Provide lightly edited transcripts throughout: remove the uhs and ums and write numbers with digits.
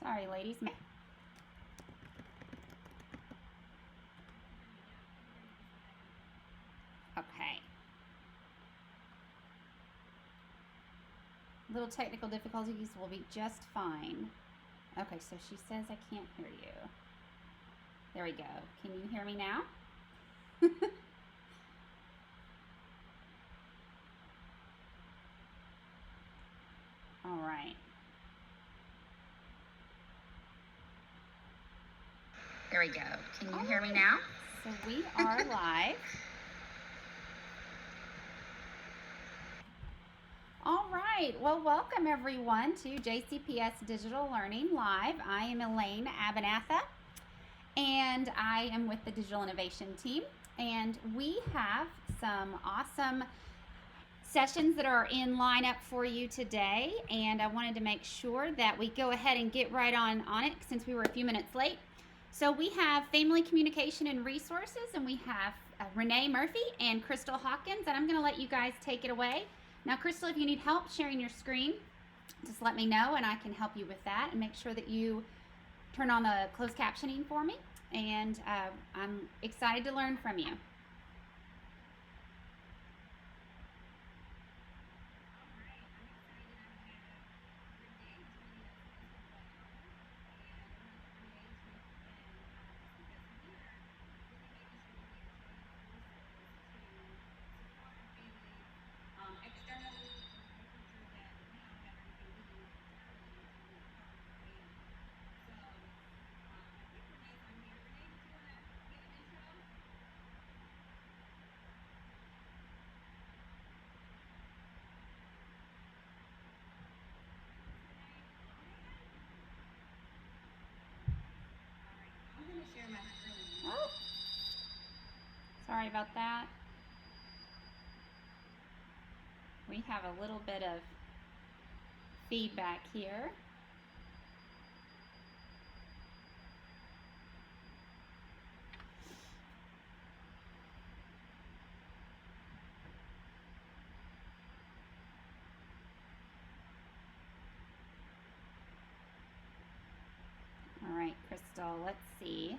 Sorry, ladies. Okay. Little technical difficulties will be just fine. Okay, so she says I can't hear you. There we go. Can you hear me now? All right. There we go. Can you hear me now? So we are live. All right. Well, welcome everyone to JCPS Digital Learning Live. I am Elaine Abernatha, and I am with the Digital Innovation team. And we have some awesome sessions that are in lineup for you today. And I wanted to make sure that we go ahead and get right on it since we were a few minutes late. So we have Family Communication and Resources, and we have Renee Murphy and Crystal Hawkins, and I'm going to let you guys take it away. Now, Crystal, if you need help sharing your screen, just let me know and I can help you with that, and make sure that you turn on the closed captioning for me. And I'm excited to learn from you. Oh, sorry about that. We have a little bit of feedback here. All right, Crystal, let's see.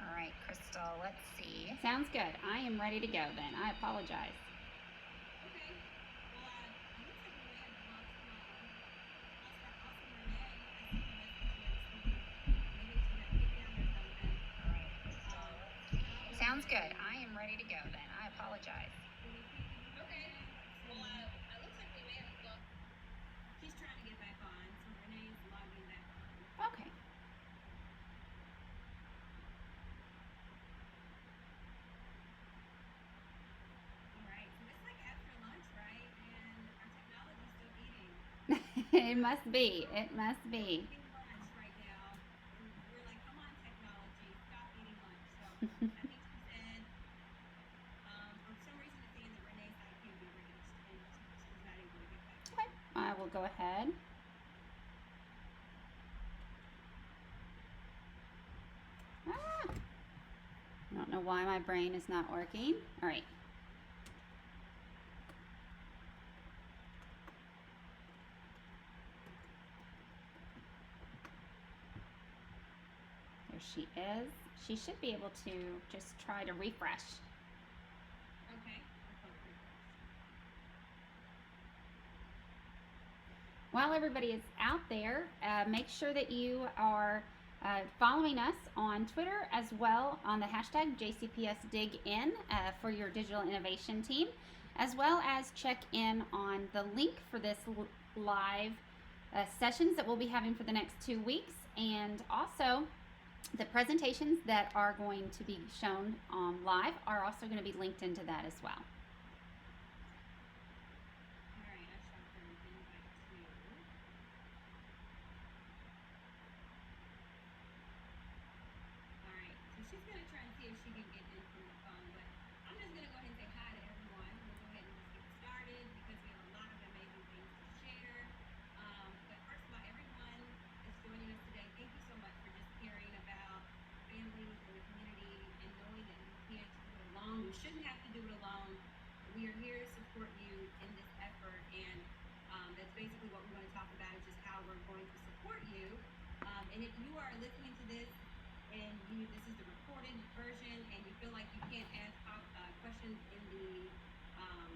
All right, Crystal, let's see. Sounds good. I am ready to go then. I apologize. Sounds good. I am ready to go then. I apologize. Okay. Well, it looks like we may have looked. He's trying to get back on, so Renee's logging back on. Okay. All right. So it's like after lunch, right? And our technology's still eating. It must be. It must be. Eating lunch right now. And we're like, come on, technology, stop eating lunch. So I think she said, for some reason it's saying that Renee's side can't be reached and she's not able to get back. Okay. I will go ahead. I don't know why my brain is not working. All right. There she is. She should be able to just try to refresh. Okay. While everybody is out there, make sure that you are following us on Twitter as well on the hashtag JCPSDigIn for your digital innovation team, as well as check in on the link for this live sessions that we'll be having for the next 2 weeks, and also the presentations that are going to be shown live are also going to be linked into that as well. She's going to try and see if she can get in from the phone, but I'm just going to go ahead and say hi to everyone. We'll go ahead and just get started because we have a lot of amazing things to share. But first of all, everyone that's joining us today, thank you so much for just caring about families And if you are listening to this and this is the recorded version and you feel like you can't ask questions um,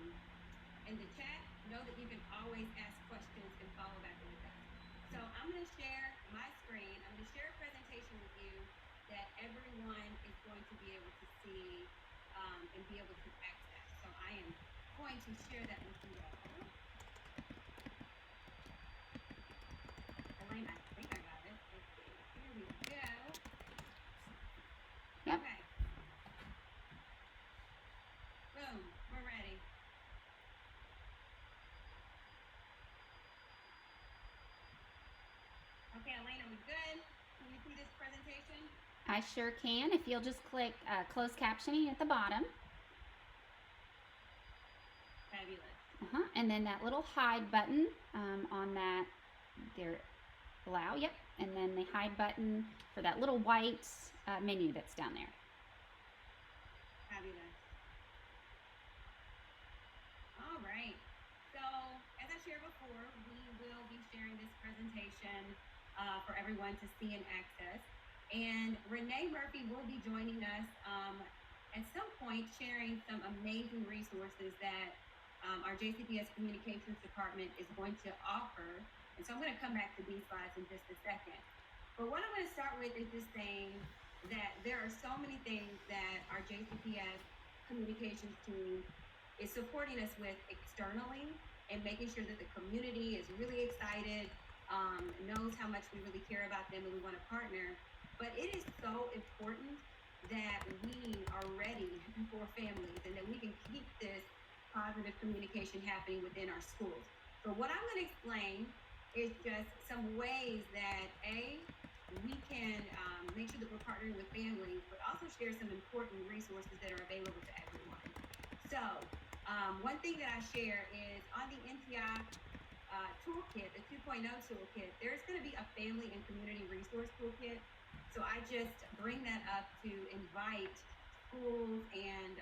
in the chat, know that you can always ask questions and follow back with us. So I'm going to share my screen. I'm going to share a presentation with you that everyone is going to be able to see and be able to access. So I am going to share that with you all. Elaine, I think I got it. Let's see. Here we go. Yep. Okay. Boom. We're ready. Okay, Elaine, are we good? Can you see this presentation? I sure can. If you'll just click closed captioning at the bottom. Fabulous. And then that little hide button on that there, allow, yep. And then the hide button for that little white menu that's down there. Fabulous. All right. So, as I shared before, we will be sharing this presentation for everyone to see and access. And Renee Murphy will be joining us at some point, sharing some amazing resources that our JCPS Communications Department is going to offer. And so I'm going to come back to these slides in just a second. But what I'm going to start with is just saying that there are so many things that our JCPS communications team is supporting us with externally and making sure that the community is really excited, knows how much we really care about them and we want to partner. But it is so important that we are ready for families and that we can keep this positive communication happening within our schools. So what I'm going to explain is just some ways that we can make sure that we're partnering with families, but also share some important resources that are available to everyone. So one thing that I share is on the NTI toolkit, the 2.0 toolkit, there's going to be a family and community resource toolkit. So I just bring that up to invite schools and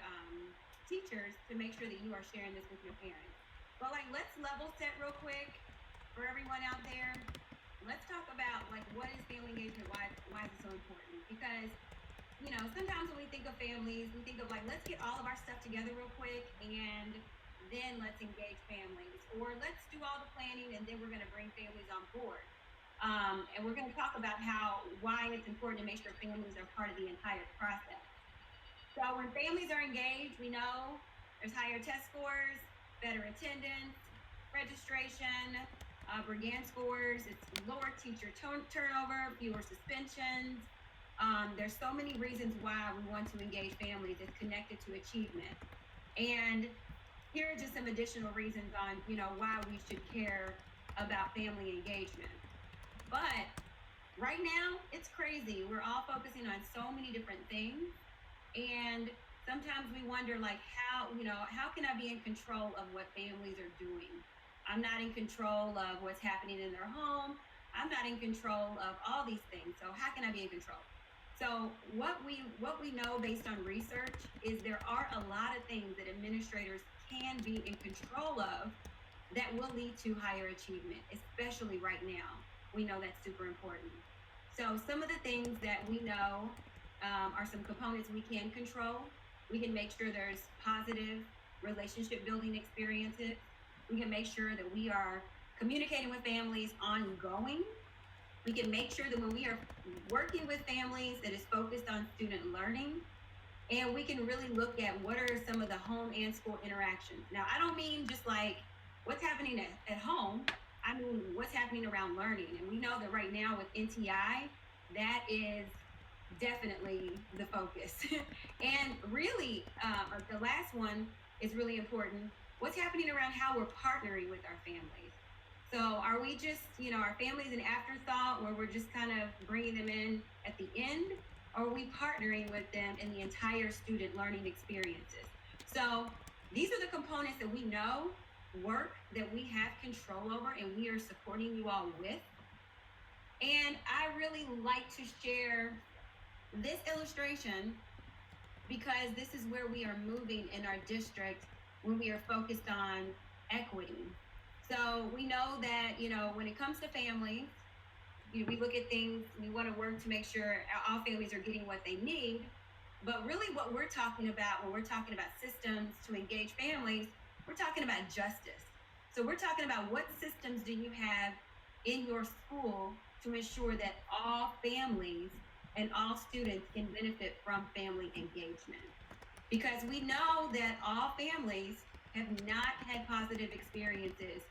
teachers to make sure that you are sharing this with your parents. But let's level set real quick for everyone out there. Let's talk about what is family engagement, why is it so important? Because sometimes when we think of families, we think of let's get all of our stuff together real quick and then let's engage families, or let's do all the planning and then we're going to bring families on board. And we're going to talk about why it's important to make sure families are part of the entire process. So when families are engaged, we know there's higher test scores, better attendance, registration, Bergan scores, it's lower teacher turnover, fewer suspensions. There's so many reasons why we want to engage families. It's connected to achievement. And here are just some additional reasons on, why we should care about family engagement. But right now, it's crazy. We're all focusing on so many different things. And sometimes we wonder, how can I be in control of what families are doing? I'm not in control of what's happening in their home. I'm not in control of all these things. So how can I be in control? So what we know based on research is there are a lot of things that administrators can be in control of that will lead to higher achievement, especially right now. We know that's super important. So some of the things that we know are some components we can control. We can make sure there's positive relationship building experiences. We can make sure that we are communicating with families ongoing. We can make sure that when we are working with families that is focused on student learning, and we can really look at what are some of the home and school interactions. Now, I don't mean just what's happening at home. I mean what's happening around learning. And we know that right now with NTI, that is definitely the focus. And really, the last one is really important. What's happening around how we're partnering with our families? So are we just, our families an afterthought where we're just kind of bringing them in at the end? Or are we partnering with them in the entire student learning experiences? So these are the components that we know work, that we have control over, and we are supporting you all with. And I really like to share this illustration because this is where we are moving in our district when we are focused on equity. So we know that, when it comes to families, we look at things, we want to work to make sure all families are getting what they need. But really, what we're talking about when we're talking about systems to engage families, we're talking about justice. So we're talking about what systems do you have in your school to ensure that all families and all students can benefit from family engagement. Because we know that all families have not had positive experiences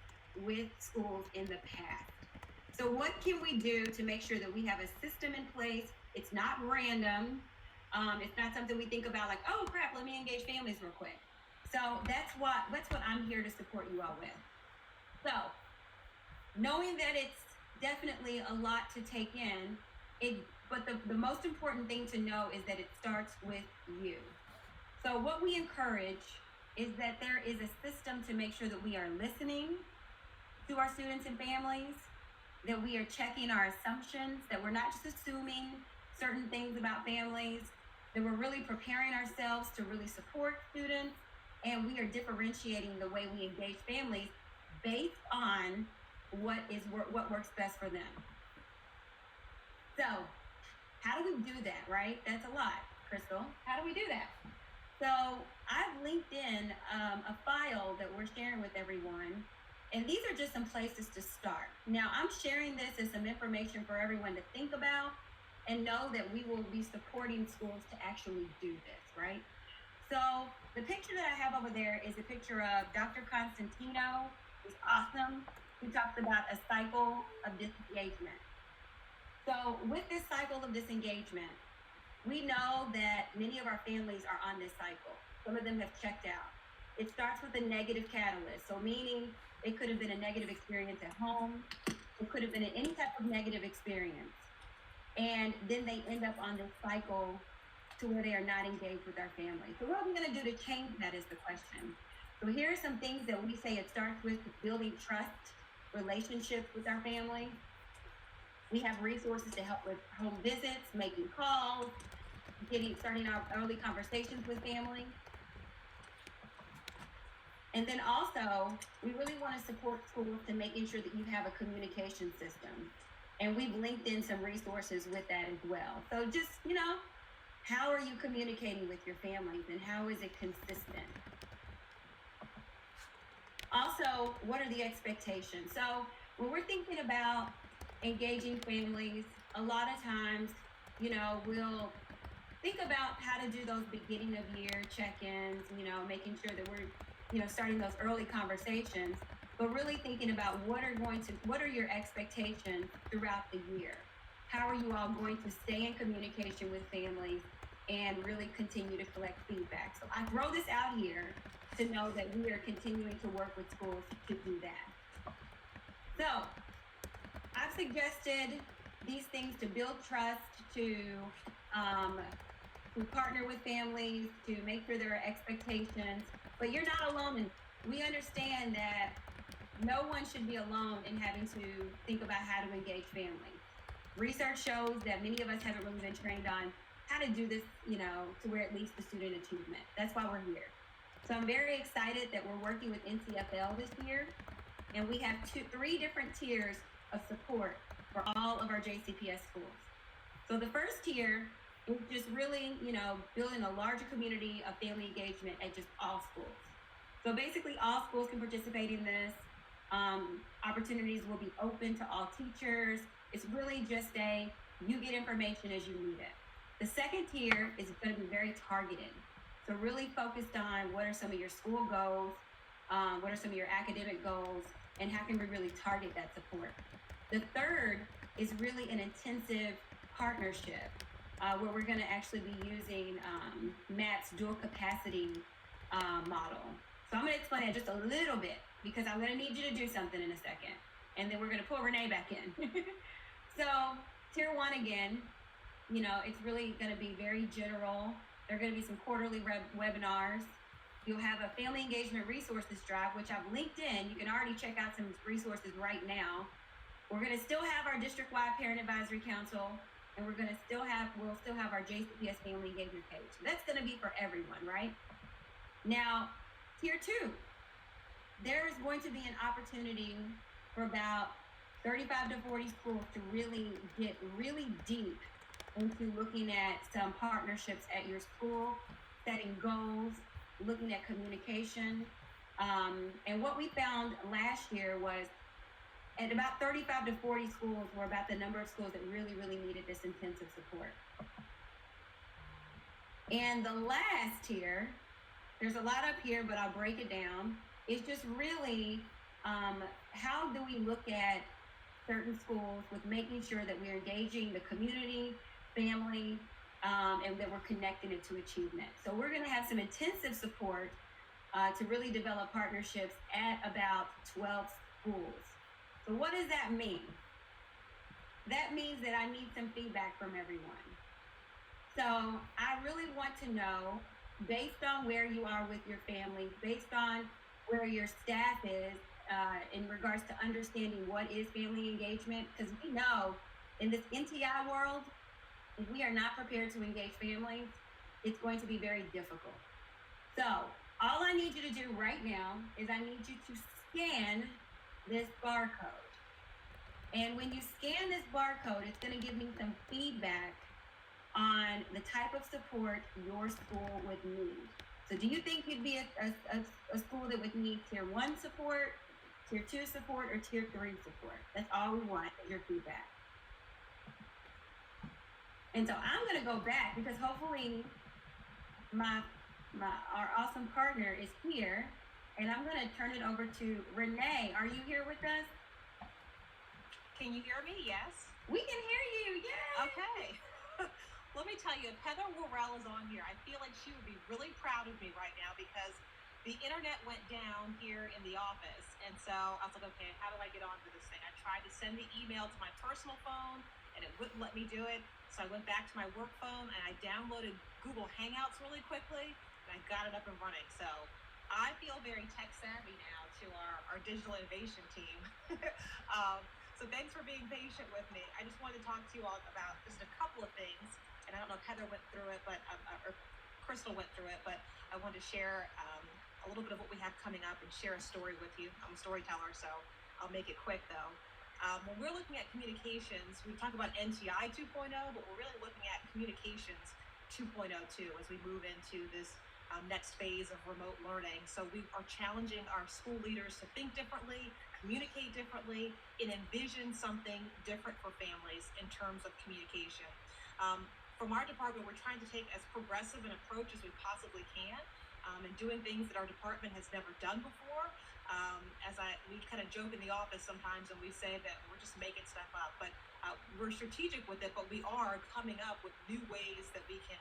with schools in the past. So what can we do to make sure that we have a system in place? It's not random. It's not something we think about like, oh crap, let me engage families real quick. So that's what I'm here to support you all with. So knowing that it's definitely a lot to take in, but the most important thing to know is that it starts with you. So what we encourage is that there is a system to make sure that we are listening to our students and families, that we are checking our assumptions, that we're not just assuming certain things about families, that we're really preparing ourselves to really support students, and we are differentiating the way we engage families based on what works best for them. So, how do we do that, right? That's a lot, Crystal. How do we do that? So, I've linked in a file that we're sharing with everyone, and these are just some places to start. Now, I'm sharing this as some information for everyone to think about and know that we will be supporting schools to actually do this, right? So, the picture that I have over there is a picture of Dr. Constantino, who's awesome, who talks about a cycle of disengagement. So, with this cycle of disengagement, we know that many of our families are on this cycle. Some of them have checked out. It starts with a negative catalyst. So meaning it could have been a negative experience at home. It could have been any type of negative experience. And then they end up on this cycle to where they are not engaged with our family. So what are we going to do to change that is the question. So here are some things that we say it starts with building trust, relationships with our family. We have resources to help with home visits, making calls, starting our early conversations with family. And then also, we really want to support schools to making sure that you have a communication system. And we've linked in some resources with that as well. So just, how are you communicating with your families and how is it consistent? Also, what are the expectations? So when we're thinking about engaging families, a lot of times, we'll think about how to do those beginning of year check-ins, making sure that we're, starting those early conversations, but really thinking about what are your expectations throughout the year? How are you all going to stay in communication with families and really continue to collect feedback? So I throw this out here to know that we are continuing to work with schools to do that. So I've suggested these things to build trust, to partner with families, to make sure there are expectations, but you're not alone. And we understand that no one should be alone in having to think about how to engage families. Research shows that many of us haven't really been trained on how to do this, to where it leads to student achievement. That's why we're here. So I'm very excited that we're working with NCFL this year, and we have three different tiers of support for all of our JCPS schools. So the first tier is just really, building a larger community of family engagement at just all schools. So basically all schools can participate in this. Opportunities will be open to all teachers. It's really just you get information as you need it. The second tier is going to be very targeted. So really focused on what are some of your school goals, what are some of your academic goals, and how can we really target that support. The third is really an intensive partnership where we're going to actually be using Matt's dual capacity model. So I'm going to explain that just a little bit because I'm going to need you to do something in a second. And then we're going to pull Renee back in. So tier one again, it's really going to be very general. There are going to be some quarterly webinars. You'll have a family engagement resources drive, which I've linked in. You can already check out some resources right now. We're going to still have our district-wide parent advisory council, and we'll still have our JCPS family engagement page. So that's going to be for everyone, right? Now, tier two, there is going to be an opportunity for about 35 to 40 schools to really get really deep into looking at some partnerships at your school, setting goals, looking at communication. And what we found last year was at about 35 to 40 schools were about the number of schools that really, really needed this intensive support. And the last tier, there's a lot up here, but I'll break it down. It's just really how do we look at certain schools with making sure that we're engaging the community, family, and that we're connecting it to achievement. So we're going to have some intensive support to really develop partnerships at about 12 schools. So what does that mean? That means that I need some feedback from everyone. So I really want to know, based on where you are with your family, based on where your staff is, in regards to understanding what is family engagement, because we know in this NTI world, if we are not prepared to engage families, it's going to be very difficult. So all I need you to do right now is I need you to scan this barcode. And when you scan this barcode, it's going to give me some feedback on the type of support your school would need. So do you think you'd be a school that would need tier 1 support, tier 2 support, or tier 3 support? That's all we want is your feedback. And so I'm going to go back because hopefully our awesome partner is here, and I'm going to turn it over to Renee. Are you here with us? Can you hear me? Yes. We can hear you. Yay! Okay. Let me tell you, if Heather Worrell is on here, I feel like she would be really proud of me right now because the internet went down here in the office. And so I was like, okay, how do I get onto this thing? I tried to send the email to my personal phone and it wouldn't let me do it. So I went back to my work phone and I downloaded Google Hangouts really quickly and I got it up and running. So I feel very tech savvy now to our digital innovation team. So thanks for being patient with me. I just wanted to talk to you all about just a couple of things. And I don't know if Heather went through it, but or Crystal went through it, but I wanted to share a little bit of what we have coming up and share a story with you. I'm a storyteller, so I'll make it quick though. When we're looking at communications, we talk about NTI 2.0, but we're really looking at communications 2.0 too as we move into this next phase of remote learning. So we are challenging our school leaders to think differently, communicate differently, and envision something different for families in terms of communication. From our department, we're trying to take as progressive an approach as we possibly can and doing things that our department has never done before. We kind of joke in the office sometimes and we say that we're just making stuff up, but we're strategic with it, but we are coming up with new ways that we can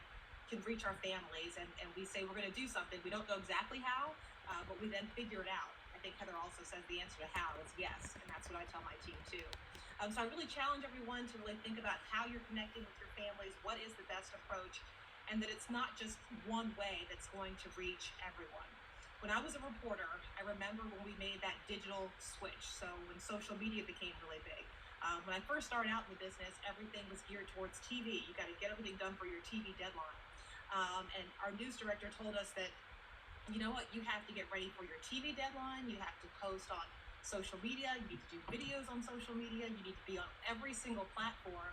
reach our families, and we say we're going to do something. We don't know exactly how, but we then figure it out. I think Heather also says the answer to how is yes, and that's what I tell my team too. So I really challenge everyone to really think about how you're connecting with your families, what is the best approach, and that it's not just one way that's going to reach everyone. When I was a reporter, I remember when we made that digital switch, so when social media became really big. When I first started out in the business, everything was geared towards TV. You got to get everything done for your TV deadline. And our news director told us that, you know what, you have to get ready for your TV deadline. You have to post on social media. You need to do videos on social media. You need to be on every single platform.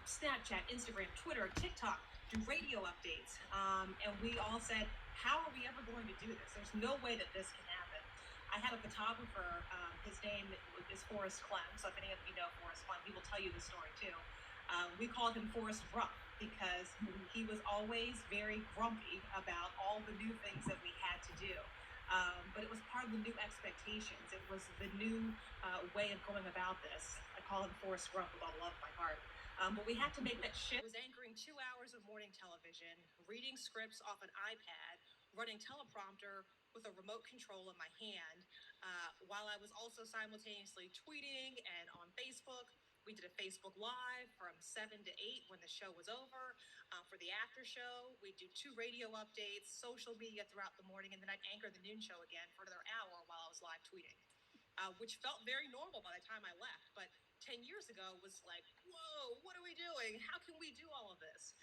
Snapchat, Instagram, Twitter, TikTok, do radio updates. And we all said, how are we ever going to do this? There's no way that this can happen. I had a photographer, his name is Forrest Clem. So if any of you know Forrest Clem, he will tell you the story too. We called him Forrest Rump because he was always very grumpy about all the new things that we had to do. But it was part of the new expectations. It was the new way of going about this. I call him Forrest Rump with all the love of my heart. But we had to make that shift. I was anchoring 2 hours of morning television, reading scripts off an iPad, running teleprompter with a remote control in my hand, while I was also simultaneously tweeting and on Facebook. We did a Facebook Live from 7 to 8 when the show was over. For the after show, we do 2 radio updates, social media throughout the morning, and then I'd anchor the noon show again for another hour while I was live tweeting, which felt very normal by the time I left. But 10 years ago was like, whoa, what are we doing? How can we do all of this?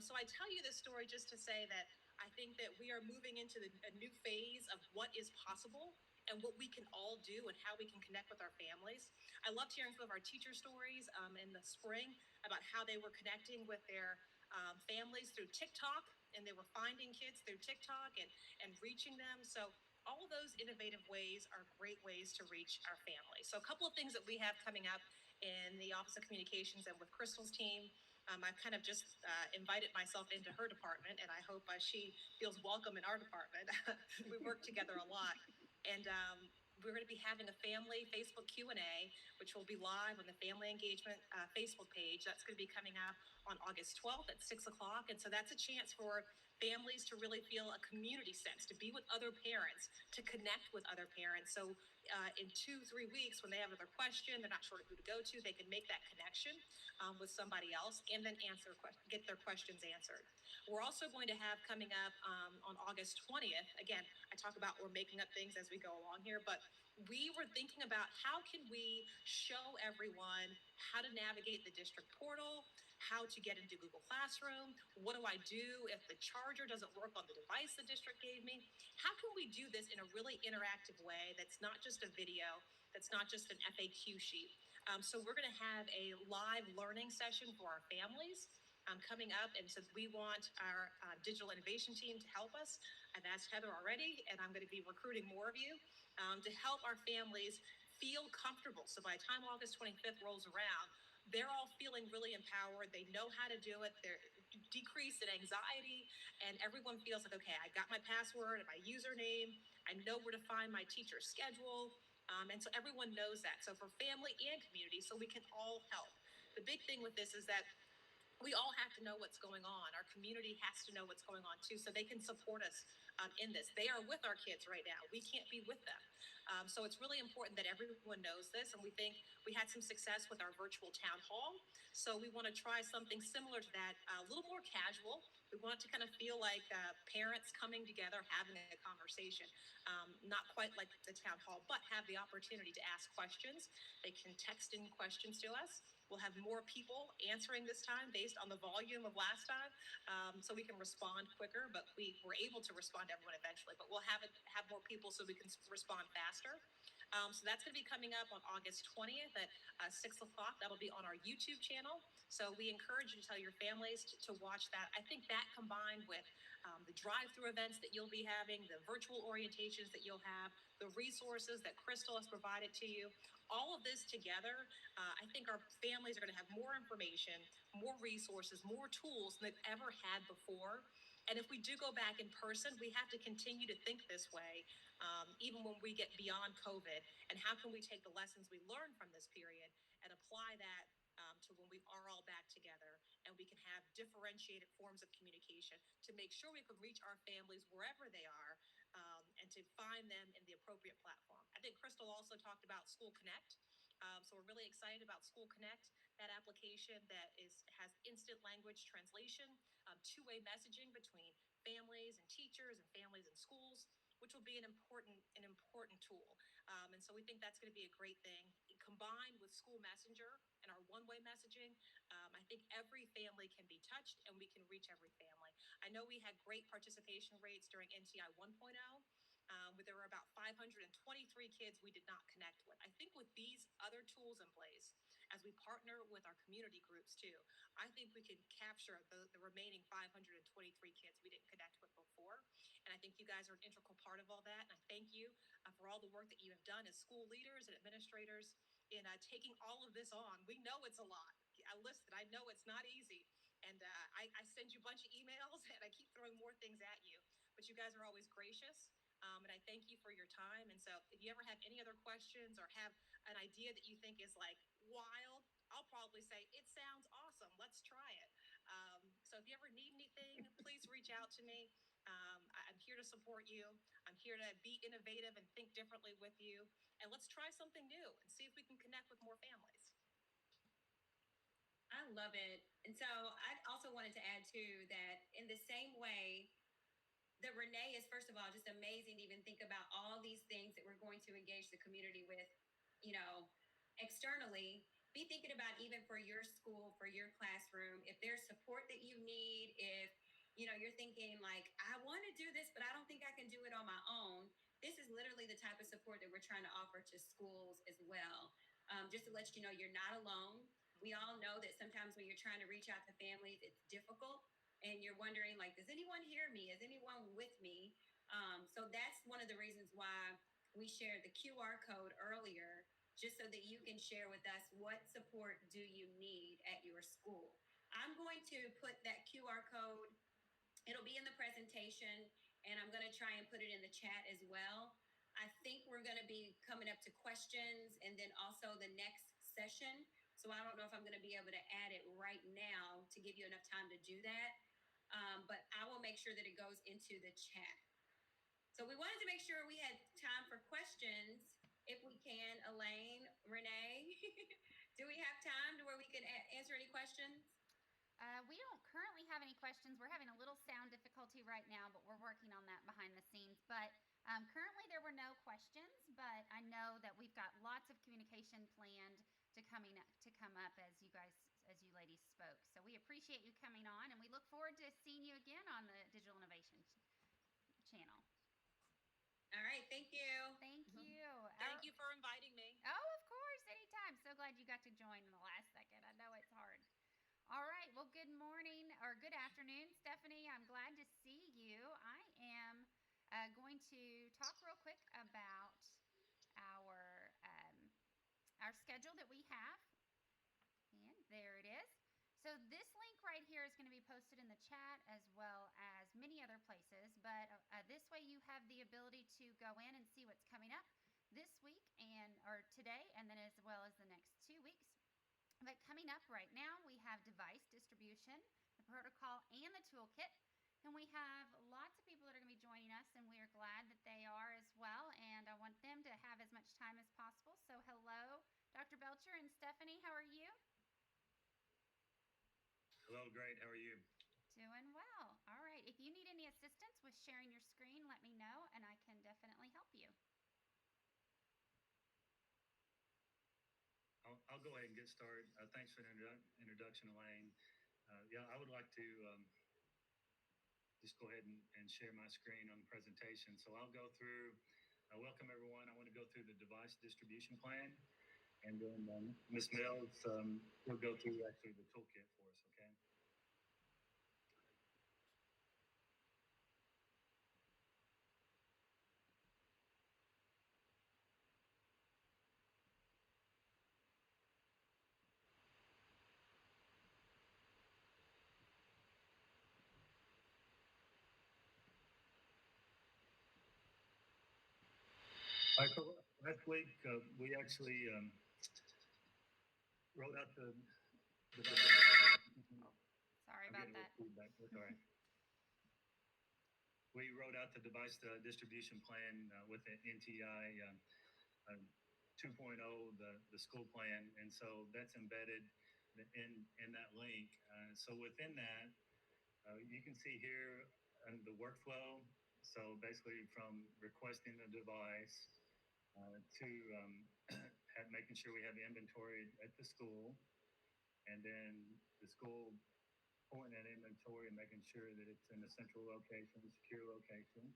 So I tell you this story just to say that I think that we are moving into a new phase of what is possible and what we can all do and how we can connect with our families. I loved hearing some of our teacher stories in the spring about how they were connecting with their families through TikTok, and they were finding kids through TikTok and reaching them. So all of those innovative ways are great ways to reach our families. So a couple of things that we have coming up in the Office of Communications and with Crystal's team. I've kind of just invited myself into her department, and I hope she feels welcome in our department. We work together a lot, and we're going to be having a family Facebook Q&A, which will be live on the Family Engagement Facebook page. That's going to be coming up on August 12th at 6 o'clock. And so that's a chance for families to really feel a community sense, to be with other parents, to connect with other parents. So in 2-3 weeks, when they have another question, they're not sure who to go to, they can make that connection with somebody else and then get their questions answered. We're also going to have coming up on August 20th, again, I talk about we're making up things as we go along here, but we were thinking about how can we show everyone how to navigate the district portal, how to get into Google Classroom, what do I do if the charger doesn't work on the device the district gave me? How can we do this in a really interactive way that's not just a video, that's not just an FAQ sheet? So we're going to have a live learning session for our families coming up, and so we want our digital innovation team to help us. I've asked Heather already, and I'm going to be recruiting more of you to help our families feel comfortable. So by the time August 25th rolls around, they're all feeling really empowered. They know how to do it. They're decreased in anxiety, and everyone feels like, okay, I got my password and my username. I know where to find my teacher's schedule. And so everyone knows that. So for family and community, so we can all help. The big thing with this is that we all have to know what's going on. Our community has to know what's going on too, so they can support us in this. They are with our kids right now. We can't be with them. So it's really important that everyone knows this, and we think we had some success with our virtual town hall. So we want to try something similar to that, a little more casual. We want it to kind of feel like parents coming together, having a conversation, not quite like the town hall, but have the opportunity to ask questions. They can text in questions to us. We'll have more people answering this time based on the volume of last time, so we can respond quicker, but we were able to respond to everyone eventually, but we'll have more people so we can respond faster. So that's going to be coming up on August 20th at 6 o'clock. That'll be on our YouTube channel. So we encourage you to tell your families to watch that. I think that combined with the drive-through events that you'll be having, the virtual orientations that you'll have, the resources that Crystal has provided to you, all of this together, I think our families are going to have more information, more resources, more tools than they've ever had before. And if we do go back in person, we have to continue to think this way, even when we get beyond COVID. And how can we take the lessons we learned from this period and apply that to when we are all back together, and we can have differentiated forms of communication to make sure we can reach our families wherever they are, and to find them in the appropriate platform. I think Crystal also talked about School Connect. So we're really excited about School Connect, that application that has instant language translation, two-way messaging between families and teachers and families and schools, which will be an important tool. And so we think that's going to be a great thing. Combined with School Messenger and our one-way messaging, I think every family can be touched and we can reach every family. I know we had great participation rates during NTI 1.0. But there were about 523 kids we did not connect with. I think with these other tools in place, as we partner with our community groups too, I think we can capture the remaining 523 kids we didn't connect with before. And I think you guys are an integral part of all that. And I thank you for all the work that you have done as school leaders and administrators in taking all of this on. We know it's a lot. I know it's not easy. And I send you a bunch of emails and I keep throwing more things at you. But you guys are always gracious. And I thank you for your time. And so if you ever have any other questions or have an idea that you think is like wild, I'll probably say, it sounds awesome. Let's try it. So if you ever need anything, please reach out to me. I'm here to support you. I'm here to be innovative and think differently with you. And let's try something new and see if we can connect with more families. I love it. And so I also wanted to add too that in the same way, the Renee is first of all just amazing to even think about all these things that we're going to engage the community with, externally. Be thinking about even for your school, for your classroom, if there's support that you need, if you're thinking like, I want to do this, but I don't think I can do it on my own. this is literally the type of support that we're trying to offer to schools as well. Just to let you know, you're not alone. We all know that sometimes when you're trying to reach out to families, it's difficult, and you're wondering, like, does anyone hear me? Is anyone with me? So that's one of the reasons why we shared the QR code earlier, just so that you can share with us what support do you need at your school. I'm going to put that QR code, it'll be in the presentation, and I'm going to try and put it in the chat as well. I think we're going to be coming up to questions and then also the next session. So I don't know if I'm going to be able to add it right now to give you enough time to do that. But I will make sure that it goes into the chat. So we wanted to make sure we had time for questions if we can. Elaine, Renee, do we have time to where we can answer any questions? We don't currently have any questions. We're having a little sound difficulty right now, but we're working on that behind the scenes. But currently there were no questions, but I know that we've got lots of communication planned to come up as you ladies spoke. So we appreciate you coming on, and we look forward to seeing you again on the Digital Innovation channel. All right, thank you. Thank you. Thank you for inviting me. Oh, of course, anytime. So glad you got to join in the last second. I know it's hard. All right. Well, good morning or good afternoon, Stephanie. I'm glad to see you. I am going to talk real quick about our schedule that we have. And there it is. So this link right here is going to be posted in the chat as well as many other places. But this way you have the ability to go in and see what's coming up this week or today, and then as well as the next 2 weeks. But coming up right now, we have device distribution, the protocol, and the toolkit. And we have lots of people that are going to be joining us, and we are glad that they are as well. And I want them to have as much time as possible. So hello, Dr. Belcher and Stephanie. How are you? Hello, great. How are you? Doing well. All right. If you need any assistance with sharing your screen, let me know, and I can definitely help you. I'll go ahead and get started. Thanks for the introduction, Elaine. Yeah, I would like to just go ahead and share my screen on the presentation. So I'll go through, welcome everyone. I want to go through the device distribution plan, and then Ms. Mills will go through actually the toolkit for us, okay? All right, so last week we actually wrote out the Sorry about that. That's all right. We wrote out the device distribution plan with the NTI 2.0, the school plan, and so that's embedded in that link. So within that, you can see here the workflow. So basically, from requesting the device to making sure we have inventory at the school, and then the school pulling that inventory and making sure that it's in a central location, secure location,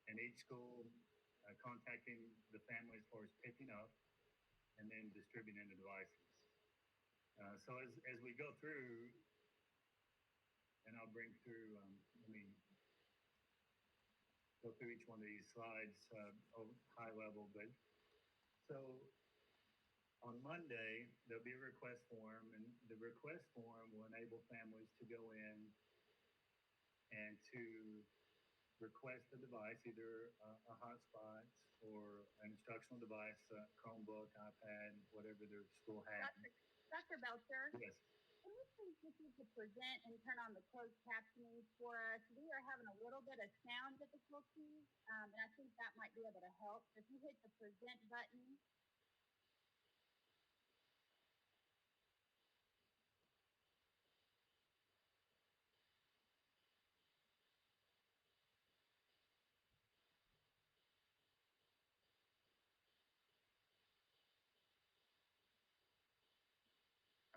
and each school contacting the family as far as picking up and then distributing the devices. So as we go through, and I'll bring through, let me go through each one of these slides high level, but so on Monday, there'll be a request form, and the request form will enable families to go in and to request a device, either a hotspot or an instructional device, Chromebook, iPad, whatever their school has. Dr. Belcher, Yes. can you please just use the present and turn on the closed captioning for us? We are having a little bit of sound difficulties, and I think that might be able to help. So if you hit the present button.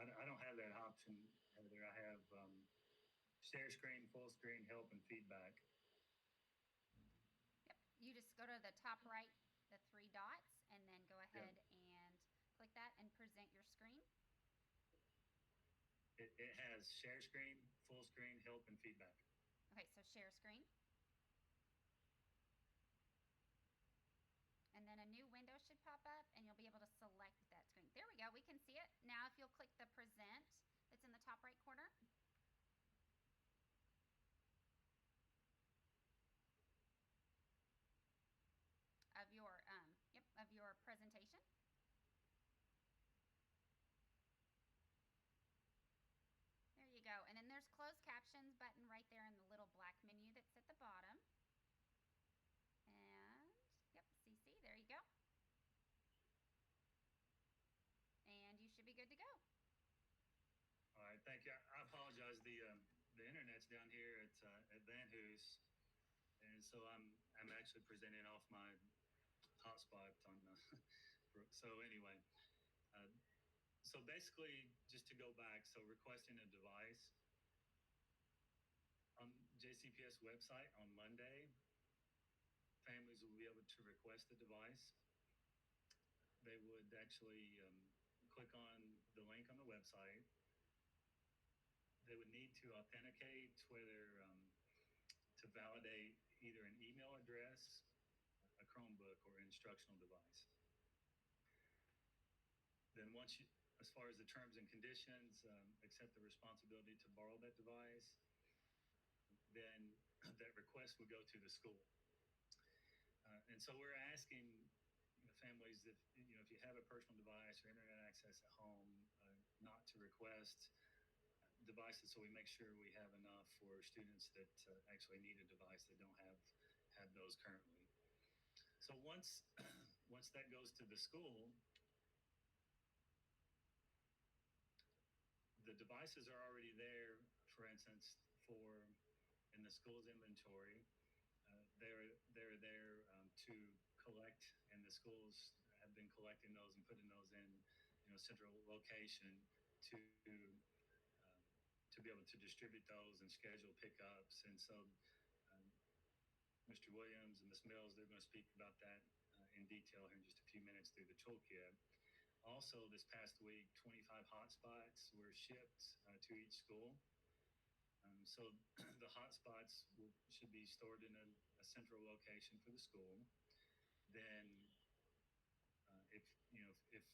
I don't have that option, Heather. I have share screen, full screen, help, and feedback. Yep. You just Just go to the top right, the three dots, and then go Yeah. ahead and click that and present your screen. It has share screen, full screen, help, and feedback. Okay, so share screen. And then a new window should pop up and you'll be able to select that screen. There we go, we can see it. Now if you'll click the present that's in the top right corner. Of your presentation. There you go. And then there's closed captions button right there in the little black menu that's at the bottom. And yep, CC, there you go. And you should be good to go. All right, thank you. I apologize. The internet's down here at Van Hoos, and so I'm actually presenting off my hotspot on. So anyway, uh, so basically, just to go back, so requesting a device on JCPS website on Monday, families will be able to request the device. They would actually click on the link on the website. They would need to authenticate, whether to validate either an email address, a Chromebook, or an instructional device. Then once you, as far as the terms and conditions, accept the responsibility to borrow that device, then that request would go to the school. And so we're asking families if if you have a personal device or internet access at home, not to request devices, so we make sure we have enough for students that actually need a device that don't have those currently. So once that goes to the school, the devices are already there. For instance, for in the school's inventory, they're there to collect, and the schools have been collecting those and putting those in central location to to be able to distribute those and schedule pickups. And so Mr. Williams and Ms. Mills, they're going to speak about that in detail here in just a few minutes through the toolkit. Also, this past week, 25 hotspots were shipped to each school. So the hotspots should be stored in a central location for the school. Then, if if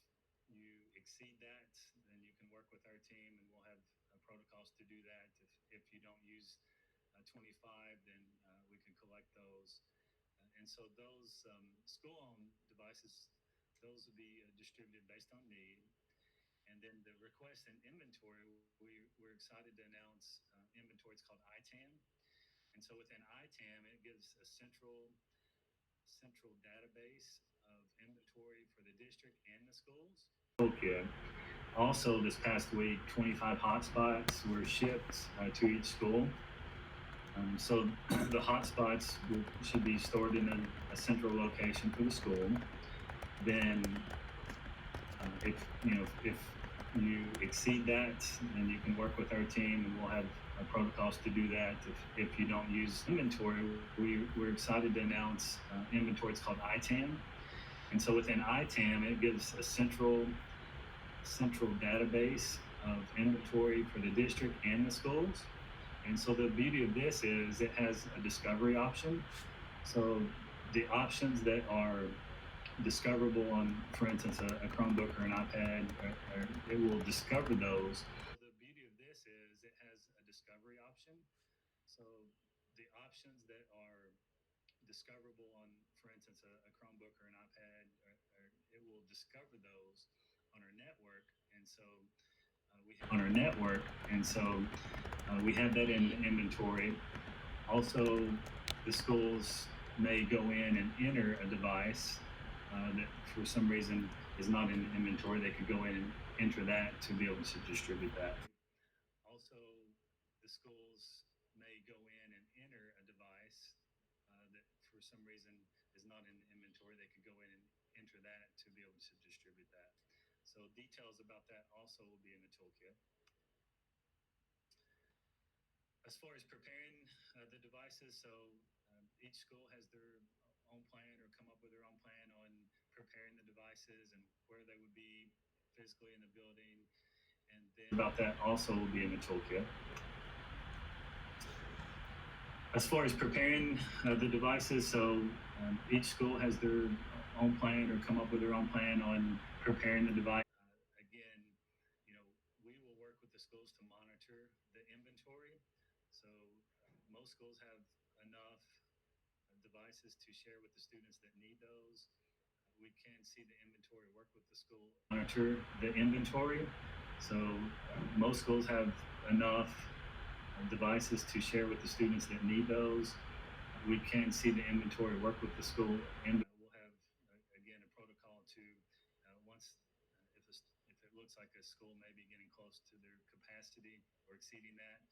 you exceed that, then you can work with our team, and we'll have protocols to do that. If you don't use 25, then we can collect those. And so those school-owned devices, those will be distributed based on need. And then the request and inventory, we're excited to announce inventory. It's called ITAM. And so within ITAM, it gives a central database of inventory for the district and the schools. Okay. Also, this past week, 25 hotspots were shipped to each school. So the hotspots should be stored in a central location for the school. Then, if you exceed that, then you can work with our team, and we'll have protocols to do that. If you don't use inventory, we're excited to announce inventory. It's called ITAM. And so within ITAM, it gives a central database of inventory for the district and the schools. And so the beauty of this is it has a discovery option. So the options that are discoverable on, for instance, a Chromebook or an iPad, it will discover those. The beauty of this is it has a discovery option. So the options that are discoverable on, for instance, a Chromebook or an iPad, it will discover those on our network. And so we have on our network, and so we have that in inventory. Also, the schools may go in and enter a device that for some reason is not in inventory. They could go in and enter that to be able to distribute that. Also, the schools may go in and enter a device that for some reason is not in inventory. They could go in and enter that to be able to distribute that. So details about that also will be in the toolkit. As far as preparing the devices, so each school has their own plan or come up with their own plan on preparing the devices and where they would be physically in the building. And then about that also will be in the toolkit. As far as preparing the devices, so each school has their own plan or come up with their own plan on preparing the device. Again, you know, we will work with the schools to monitor the inventory. So most schools have enough devices to share with the students that need those. We can see the inventory, work with the school, monitor the inventory. So most schools have enough devices to share with the students that need those. We can see the inventory, work with the school, and we'll have again a protocol to once if it looks like a school may be getting close to their capacity or exceeding that,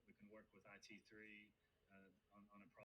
we can work with IT3 on a